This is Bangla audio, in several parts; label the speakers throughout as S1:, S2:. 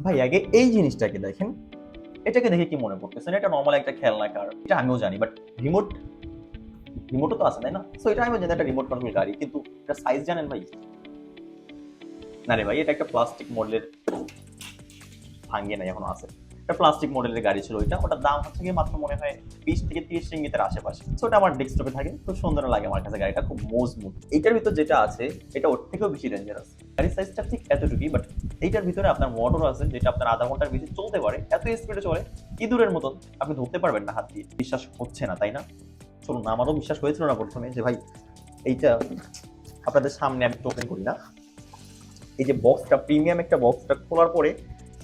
S1: ভাই আগে এই জিনিসটাকে দেখেন, এটাকে দেখে কি মনে করতেছেন? এটা নরমাল একটা খেলনা কার, এটা আমিও জানি, বাট রিমোট, রিমোটও তো আছে তাই না? সো এটা আমিও জানি একটা রিমোট কন্ট্রোল গাড়ি, কিন্তু এটা সাইজ জানেন ভাই? না রে ভাই, এটা একটা প্লাস্টিক মডেলের, ভাঙ্গে নাই এখনো আছে, একটা প্লাস্টিক মডেলের গাড়ি ছিল ওইটা, ওটার দাম হচ্ছে গিয়ে মাত্র মনে হয় 20 থেকে 30 রিঙ্গিতের আশেপাশে। সো ওটা আমার ডেস্কটপে থাকে, খুব সুন্দর লাগে আমার কাছে গাড়িটা, খুব মজবুত। এইটার ভিতর যেটা আছে এটা ওর থেকেও বেশি ডেঞ্জারাস। গাড়ির সাইজটা ঠিক এতটুকুই, বাট এইটার ভিতরে আপনার মোটর আছে যেটা আপনার আধা ঘন্টার বেশি চলতে পারে, এত স্পিডে চলে, ইঁদুরের মতন। আপনি ধরতে পারবেন না হাত দিয়ে। বিশ্বাস হচ্ছে না তাই না? চলুন, আমারও বিশ্বাস হয়েছিল না প্রথমে যে ভাই এইটা আপনাদের সামনে আমি ওপেন করি না, এই যে বক্সটা, প্রিমিয়াম একটা বক্সটা খোলার পরে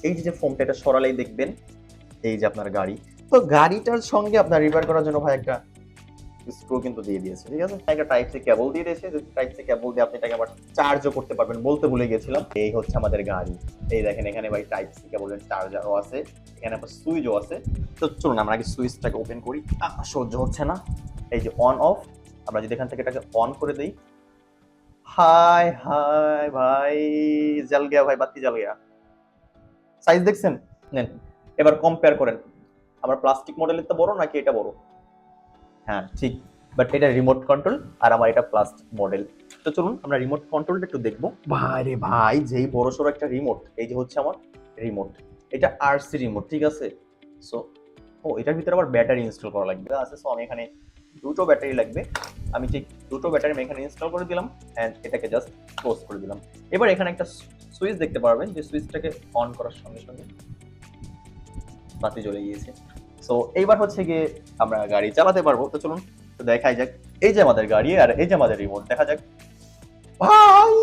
S1: এই যে ফোমটা এটা সরালেই দেখবেন এই যে আপনার গাড়ি। তো গাড়িটার সঙ্গে আপনার রিপেয়ার করার জন্য ভাই একটা স্ক্রু কিন্তু দিয়ে দিয়েছে, ঠিক আছে? একটা টাইপ সি কেবল দিয়ে দিয়েছে, যে টাইপ সি কেবল দিয়ে আপনি এটাকে আবার চার্জও করতে পারবেন, বলতে ভুলে গেছিলাম। এই হচ্ছে আমাদের গাড়ি। এই দেখেন এখানে ভাই টাইপ সি কেবলের চার্জারও আছে, এখানে আবার সুইচও আছে। তো চলুন আমরা আগে সুইচটাকে ওপেন করি। সহ্য হচ্ছে না। এই যে অন অফ, আমরা যদি এখান থেকে এটাকে অন করে দেই, হাই হাই ভাই, জ্বল গয়া ভাই, বাতি জ্বল গয়া। সাইজ দেখছেন? নেন, এবার কম্পেয়ার করেন, আমার প্লাস্টিক মডেলের তো বড় নাকি এটা বড়? হ্যাঁ ঠিক, বাট এটা রিমোট কন্ট্রোল আর আমার এটা প্লাস্টিক মডেল। তো চলুন আমরা রিমোট কন্ট্রোলটা একটু দেখবো। ভাই রে ভাই, যেই বড় সড়ো একটা রিমোট, এই যে হচ্ছে আমার রিমোট, এটা আরসি রিমোট, ঠিক আছে? সো ও এটার ভিতরে আবার ব্যাটারি ইনস্টল করা লাগবে আছে, সো আমি এখানে দুটো ব্যাটারি লাগবে। আমি ঠিক দুটো ব্যাটারি আমি এখানে ইনস্টল করে দিলাম এন্ড এটাকে জাস্ট ক্লোজ করে দিলাম। এবার এখানে একটা সুইচ দেখতে পারবেন, যে সুইচটাকে অন করার সঙ্গে সঙ্গে বাতি জ্বলে গিয়েছে। সো এইবার হচ্ছে গিয়ে আমরা গাড়ি চালাতে পারবো। তো চলুন তো দেখাই যাক। এই যে আমাদের গাড়ি আর এই যে আমাদের রিমোট, দেখা যাক। ভাই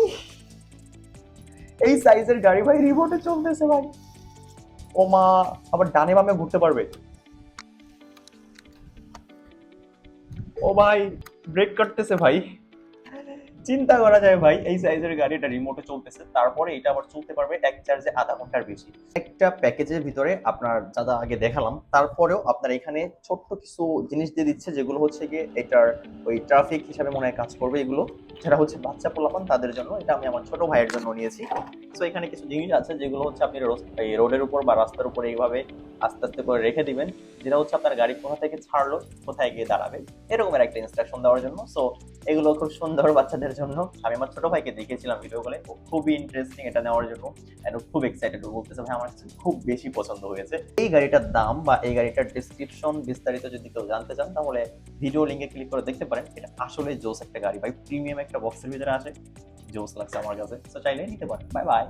S1: এই সাইজের গাড়ি ভাই রিমোটে চলতেছে ভাই। ও মা, আবার ডানে বামে ঘুরতে পারবে। ও ভাই, ব্রেক করতেছে ভাই। চিন্তা করা যায় ভাই, এই সাইজের গাড়ি এটা রিমোটে চলতেছে, তারপরে এটা আবার চলতে পারবে এক চার্জে আধা ঘন্টার বেশি। একটা প্যাকেজের ভিতরে আপনার যা যা আগে দেখালাম, তারপরেও আপনার এখানে ছোট্ট কিছু জিনিস দিয়ে দিচ্ছে, যেগুলো হচ্ছে গিয়ে এটার ওই ট্রাফিক হিসাবে মনে হয় কাজ করবে। এগুলো যারা হচ্ছে বাচ্চা পোলাপান তাদের জন্য, এটা আমি আমার ছোট ভাইয়ের জন্য নিয়েছি। তো এখানে কিছু জিনিস আছে যেগুলো হচ্ছে আপনি এই রোডের উপর বা রাস্তার উপর এইভাবে আস্তে আস্তে করে রেখে দিবেন, যেটা হচ্ছে আপনার গাড়ি কোথা থেকে ছাড়লো, কোথায় গিয়ে দাঁড়াবে, এরকমের একটা ইনস্ট্রাকশন দেওয়ার জন্য। সো এগুলো খুব সুন্দর বাচ্চাদের জন্য। আমি আমার ছোট ভাইকে দেখিয়েছিলাম ভিডিও কলে, ও খুবই ইন্টারেস্টিং এটা নেওয়ার জন্য, এন্ড ও খুব এক্সাইটেড। ও বলতেছে ভাই আমার কাছে খুব বেশি পছন্দ হয়েছে। এই গাড়িটার দাম বা এই গাড়িটার ডেসক্রিপশন বিস্তারিত যদি কেউ জানতে চান, তাহলে ভিডিও লিঙ্কে ক্লিক করে দেখতে পারেন। এটা আসলে জোস একটা গাড়ি ভাই, প্রিমিয়াম একটা বক্সের ভিতরে আসে, জোস লাগছে আমার কাছে। তো চাইলে নিতে পারেন। Bye bye.